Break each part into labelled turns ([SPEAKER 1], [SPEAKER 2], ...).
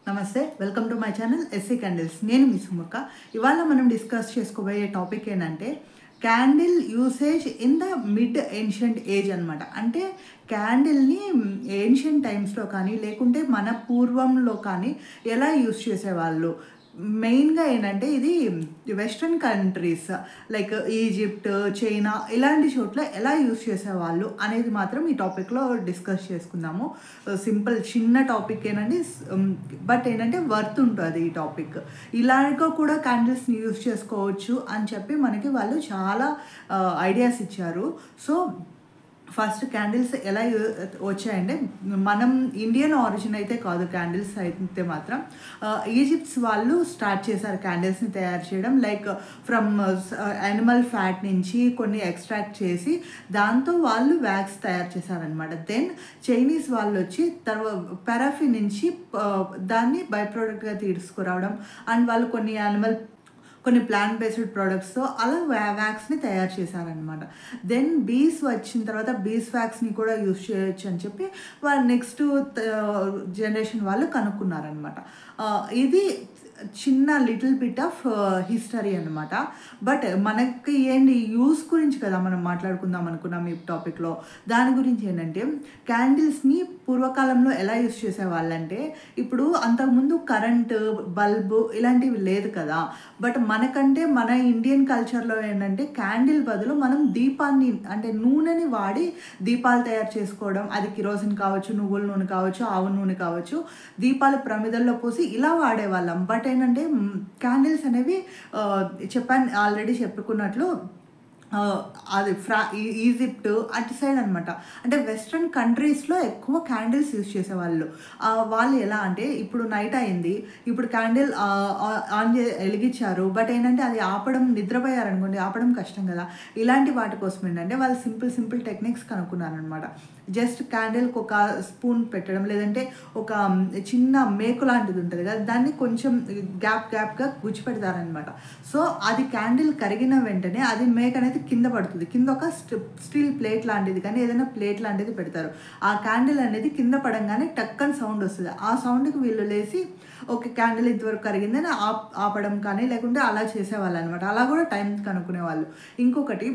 [SPEAKER 1] నమస్తే, welcome to my channel SC candles. నేను మీ సుముక్క. ఇవాళ మనం డిస్కస్ చేసుకోబోయే టాపిక్ ఏంటంటే candle usage in the mid ancient age అనమాట. అంటే క్యాండిల్ని ఏన్షియంట్ టైమ్స్లో కానీ లేకుంటే మన పూర్వంలో కానీ ఎలా యూస్ చేసేవాళ్ళు. మెయిన్గా ఏంటంటే ఇది western countries like Egypt, China ఇలాంటి చోట్ల ఎలా యూస్ చేసేవాళ్ళు అనేది మాత్రం ఈ టాపిక్లో డిస్కస్ చేసుకుందాము. సింపుల్ చిన్న టాపిక్ ఏనండి, బట్ ఏంటంటే వర్త్ ఉంటుంది ఈ టాపిక్. ఇలాగ కూడా క్యాండిల్స్ని యూస్ చేసుకోవచ్చు అని చెప్పి మనకి వాళ్ళు చాలా ఐడియాస్ ఇచ్చారు. సో ఫస్ట్ క్యాండిల్స్ ఎలా వచ్చాయంటే, మనం ఇండియన్ ఆరిజిన్ అయితే కాదు క్యాండిల్స్ అయితే మాత్రం ఈజిప్ట్స్ వాళ్ళు స్టార్ట్ చేశారు క్యాండిల్స్ని తయారు చేయడం. లైక్ ఫ్రమ్ యానిమల్ ఫ్యాట్ నుంచి కొన్ని ఎక్స్ట్రాక్ట్ చేసి దాంతో వాళ్ళు వ్యాక్స్ తయారు చేశారనమాట. దెన్ చైనీస్ వాళ్ళు వచ్చి పారాఫిన్ నుంచి దాన్ని బై ప్రోడక్ట్గా తీసుకురావడం అండ్ వాళ్ళు కొన్ని ప్లాంట్ బేస్డ్ ప్రోడక్ట్స్తో అలా వ్యాక్స్ని తయారు చేశారనమాట. దెన్ బీస్ వచ్చిన తర్వాత బీస్ వ్యాక్స్ని కూడా యూస్ చేయొచ్చు అని చెప్పి వాళ్ళు నెక్స్ట్ జనరేషన్ వాళ్ళు కనుక్కున్నారనమాట. ఇది చిన్న లిటిల్ బిట్ ఆఫ్ హిస్టరీ అనమాట. బట్ మనకి ఏంటి యూస్ గురించి కదా మనం మాట్లాడుకుందాం అనుకున్నాం ఈ టాపిక్లో. దాని గురించి ఏంటంటే క్యాండిల్స్ని పూర్వకాలంలో ఎలా యూస్ చేసేవాళ్ళంటే, ఇప్పుడు అంతకుముందు కరెంటు, బల్బు ఇలాంటివి లేదు కదా. బట్ మనకంటే మన ఇండియన్ కల్చర్లో ఏంటంటే క్యాండిల్ బదులు మనం దీపాన్ని అంటే నూనెని వాడి దీపాలు తయారు చేసుకోవడం. అది కిరోసిన్ కావచ్చు, నువ్వుల నూనె కావచ్చు, ఆవు నూనె కావచ్చు, దీపాలు ప్రమిదల్లో పోసి ఇలా వాడేవాళ్ళం. బట్ ఏంటంటే క్యాండిల్స్ అనేవి ఆల్రెడీ చెప్పుకున్నట్లు అది ఈజిప్ట్ అటు సైడ్ అనమాట. అంటే వెస్ట్రన్ కంట్రీస్లో ఎక్కువ క్యాండిల్స్ యూస్ చేసేవాళ్ళు. వాళ్ళు ఎలా అంటే, ఇప్పుడు నైట్ అయింది, ఇప్పుడు క్యాండిల్ వెలిగించారు, బట్ ఏంటంటే అది ఆపడం, నిద్రపోయారనుకోండి ఆపడం కష్టం కదా. ఇలాంటి వాటి కోసం ఏంటంటే వాళ్ళు సింపుల్ టెక్నిక్స్ కనుక్కున్నారనమాట. జస్ట్ క్యాండిల్కి ఒక స్పూన్ పెట్టడం, లేదంటే ఒక చిన్న మేకు లాంటిది ఉంటుంది కదా, దాన్ని కొంచెం గ్యాప్గా గుచ్చిపెడతారనమాట. సో అది క్యాండిల్ కరిగిన వెంటనే అది మేక్ అనేది కింద పడుతుంది. కింద ఒక స్టీల్ ప్లేట్ లాంటిది కానీ ఏదైనా ప్లేట్ లాంటిది పెడతారు. ఆ క్యాండిల్ అనేది కింద పడంగానే టక్కని సౌండ్ వస్తుంది. ఆ సౌండ్కి వీళ్ళు లేసి ఓకే క్యాండిల్ ఇంతవరకు కరిగిందని ఆపడం కానీ లేకుంటే అలా చేసేవాళ్ళు అనమాట. అలా కూడా టైం కనుక్కునేవాళ్ళు. ఇంకొకటి,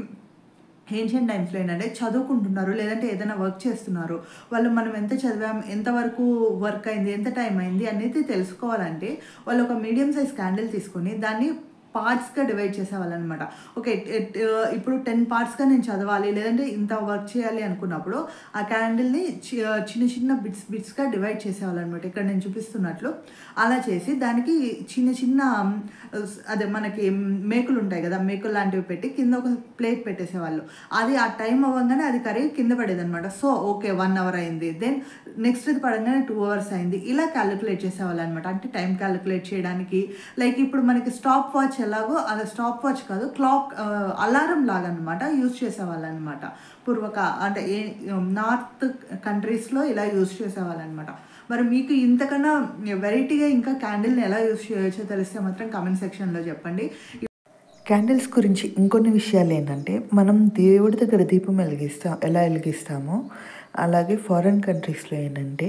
[SPEAKER 1] ఏన్షియంట్ టైమ్స్లో ఏంటంటే చదువుకుంటున్నారు, లేదంటే ఏదైనా వర్క్ చేస్తున్నారు, వాళ్ళు మనం ఎంత చదివాం, ఎంతవరకు వర్క్ అయింది, ఎంత టైం అయింది అనేది తెలుసుకోవాలంటే వాళ్ళు ఒక మీడియం సైజ్ క్యాండిల్ తీసుకొని దాన్ని పార్ట్స్గా డివైడ్ చేసేవాళ్ళు అనమాట. ఓకే ఇప్పుడు 10 పార్ట్స్గా నేను చదవాలి, లేదంటే ఇంత వర్క్ చేయాలి అనుకున్నప్పుడు ఆ క్యాండిల్ని చిన్న బిట్స్గా డివైడ్ చేసేవాళ్ళు అనమాట. ఇక్కడ నేను చూపిస్తున్నట్లు అలా చేసి దానికి చిన్న అదే మనకి మేకులు ఉంటాయి కదా, మేకులు లాంటివి పెట్టి కింద ఒక ప్లేట్ పెట్టేసేవాళ్ళు. అది ఆ టైం అవ్వగానే అది కరిగి కింద పడేది అనమాట. సో ఓకే 1 అవర్ అయింది, దెన్ నెక్స్ట్ ఇది పడగానే 2 అవర్స్ అయింది, ఇలా క్యాలిక్యులేట్ చేసేవాళ్ళు అనమాట. అంటే టైం క్యాలిక్యులేట్ చేయడానికి. లైక్ ఇప్పుడు మనకి స్టాప్ వాచ్ ఎలాగో అలా స్టాప్ వాచ్ కాదు, క్లాక్ అలారం లాగా అనమాట యూజ్ చేసేవాళ్ళు అనమాట. అంటే నార్త్ కంట్రీస్లో ఇలా యూజ్ చేసేవాళ్ళు అనమాట. మరి మీకు ఇంతకన్నా వెరైటీగా ఇంకా క్యాండిల్ని ఎలా యూజ్ చేయొచ్చో తెలిస్తే మాత్రం కామెంట్ సెక్షన్లో చెప్పండి.
[SPEAKER 2] క్యాండిల్స్ గురించి ఇంకొన్ని విషయాలు ఏంటంటే, మనం దేవుడి దగ్గర దీపం ఎలా వెలిగిస్తామో అలాగే ఫారిన్ కంట్రీస్లో ఏంటంటే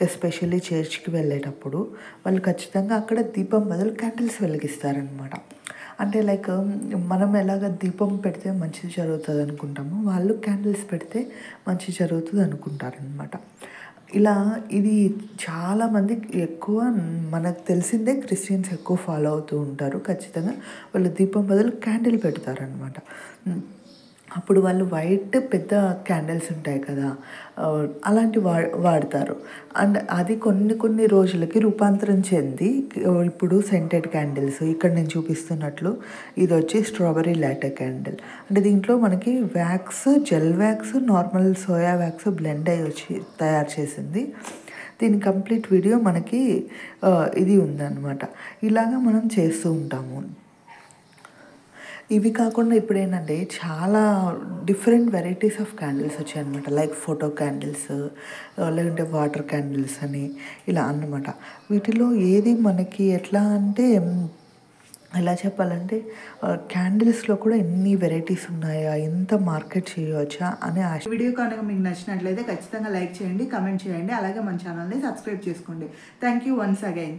[SPEAKER 2] ఎస్పెషల్లీ చర్చ్కి వెళ్ళేటప్పుడు వాళ్ళు ఖచ్చితంగా అక్కడ దీపం బదులు క్యాండిల్స్ వెలిగిస్తారనమాట. అంటే లైక్ మనం ఎలాగ దీపం పెడితే మంచిది జరుగుతుంది అనుకుంటామో వాళ్ళు క్యాండిల్స్ పెడితే మంచి జరుగుతుంది అనుకుంటారనమాట. ఇది చాలామంది ఎక్కువ మనకు తెలిసిందే క్రిస్టియన్స్ ఎక్కువ ఫాలో అవుతూ ఉంటారు. ఖచ్చితంగా వాళ్ళు దీపం బదులు క్యాండిల్ పెడతారనమాట. అప్పుడు వాళ్ళు వైట్ పెద్ద క్యాండిల్స్ ఉంటాయి కదా, అలాంటి వాడతారు. అండ్ అది కొన్ని రోజులకి రూపాంతరం చెంది ఇప్పుడు సెంటెడ్ క్యాండిల్స్, ఇక్కడ నేను చూపిస్తున్నట్లు ఇది వచ్చి స్ట్రాబెర్రీ లాటె క్యాండిల్. అంటే దీంట్లో మనకి wax, gel wax, normal soya wax blend అయ్యి వచ్చి తయారు చేసింది. దీని కంప్లీట్ వీడియో మనకి ఇది ఉందన్నమాట. ఇలాగా మనం చేస్తూ ఉంటాము. ఇవి కాకుండా ఇప్పుడు ఏంటంటే చాలా డిఫరెంట్ వెరైటీస్ ఆఫ్ క్యాండిల్స్ వచ్చాయన్నమాట. లైక్ ఫోటో క్యాండిల్స్, లేదంటే వాటర్ క్యాండిల్స్ అని ఇలా అన్నమాట. వీటిలో ఏది మనకి ఎట్లా అంటే ఎలా చెప్పాలంటే క్యాండిల్స్లో కూడా ఎన్ని వెరైటీస్ ఉన్నాయా, ఎంత మార్కెట్ చేయవచ్చా అనే ఆశ.
[SPEAKER 1] వీడియో కనుక మీకు నచ్చినట్లయితే ఖచ్చితంగా లైక్ చేయండి, కమెంట్ చేయండి, అలాగే మన ఛానల్ని సబ్స్క్రైబ్ చేసుకోండి. Thank you once again.